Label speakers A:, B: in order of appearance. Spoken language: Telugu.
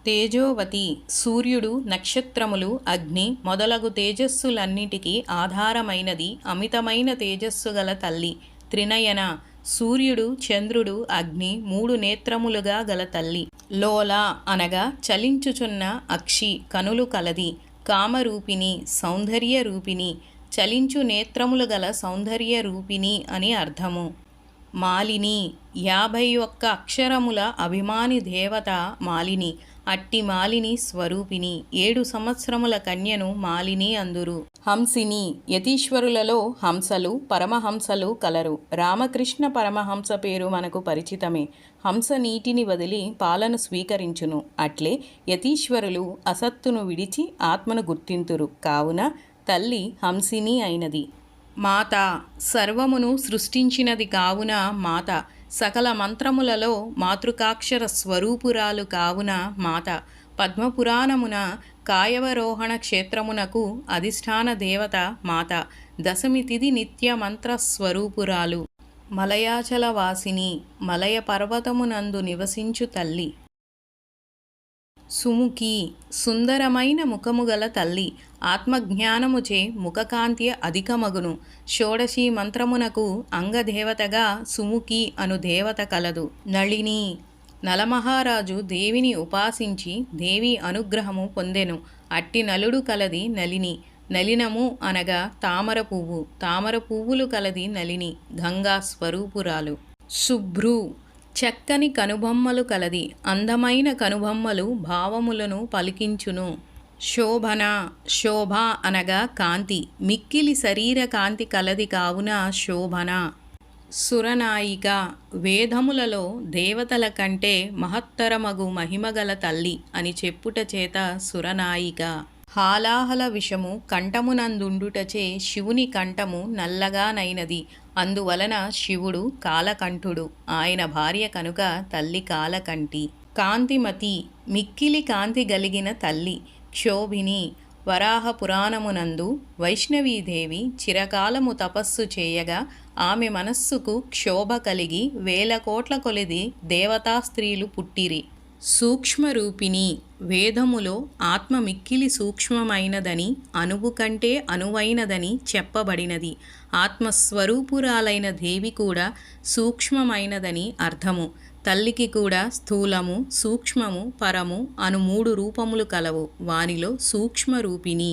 A: తేజోవతి సూర్యుడు, నక్షత్రములు, అగ్ని మొదలగు తేజస్సులన్నిటికీ ఆధారమైనది అమితమైన తేజస్సు గల తల్లి. త్రినయన సూర్యుడు, చంద్రుడు, అగ్ని మూడు నేత్రములుగా గల తల్లి. లోల అనగా చలించుచున్న అక్షి కనులు కలది. కామరూపిణి సౌందర్య రూపిణి, చలించు నేత్రములు గల సౌందర్య రూపిణి అని అర్థము. మాలిని 51 అక్షరముల అభిమాని దేవత మాలిని. అట్టి మాలిని స్వరూపిణి. 7 సంవత్సరముల కన్యను మాలిని అందురు. హంసిని యతీశ్వరులలో హంసలు, పరమహంసలు కలరు. రామకృష్ణ పరమహంస పేరు మనకు పరిచితమే. హంస నీటిని వదిలి పాలను స్వీకరించును. అట్లే యతీశ్వరులు అసత్తును విడిచి ఆత్మను గుర్తింతురు. కావున తల్లి హంసిని అయినది. మాత సర్వమును సృష్టించినది కావున మాత. సకల మంత్రములలో మాతృకాక్షర స్వరూపురాలు కావున మాత. పద్మపురాణమున కాయవరోహణ క్షేత్రమునకు అధిష్టాన దేవత మాత. దశమి తిథి నిత్య మంత్ర స్వరూపురాలు. మలయాచల వాసిని మలయ పర్వతమునందు నివసించు తల్లి. సుముఖి సుందరమైన ముఖము గల తల్లి. ఆత్మజ్ఞానముచే ముఖకాంతి అధికమగును. షోడశీ మంత్రమునకు అంగదేవతగా సుముఖి అను దేవత కలదు. నళిని నలమహారాజు దేవిని ఉపాసించి దేవి అనుగ్రహము పొందెను. అట్టి నలుడు కలది నలిని. నలినము అనగా తామర పువ్వు. తామర పువ్వులు కలది నలిని. గంగా స్వరూపురాలు. శుభ్రు చక్కని కనుబొమ్మలు కలది. అందమైన కనుబొమ్మలు భావములను పలికించును. శోభన శోభ అనగా కాంతి. మిక్కిలి శరీర కాంతి కలది కావున శోభన. సురనాయిక వేదములలో దేవతల కంటే మహత్తరమగు మహిమగల తల్లి అని చెప్పుట చేత సురనాయిక. హాలాహల విషము కంఠమునందుండుటచే శివుని కంఠము నల్లగానైనది. అందువలన శివుడు కాలకంఠుడు. ఆయన భార్య కనుక తల్లి కాలకంఠి. కాంతిమతి మిక్కిలి కాంతి గలిగిన తల్లి. క్షోభిని వరాహ పురాణమునందు వైష్ణవీదేవి చిరకాలము తపస్సు చేయగా ఆమె మనస్సుకు క్షోభ కలిగి 1000 కోట్ల కొలది దేవతా స్త్రీలు పుట్టిరి. సూక్ష్మరూపిణి వేదములో ఆత్మ మిక్కిలి సూక్ష్మమైనదని, అణువు కంటే అణువైనదని చెప్పబడినది. ఆత్మస్వరూపురాలైన దేవి కూడా సూక్ష్మమైనదని అర్థము. తల్లికి కూడా స్థూలము, సూక్ష్మము, పరము అను 3 రూపములు కలవు. వానిలో సూక్ష్మరూపిణి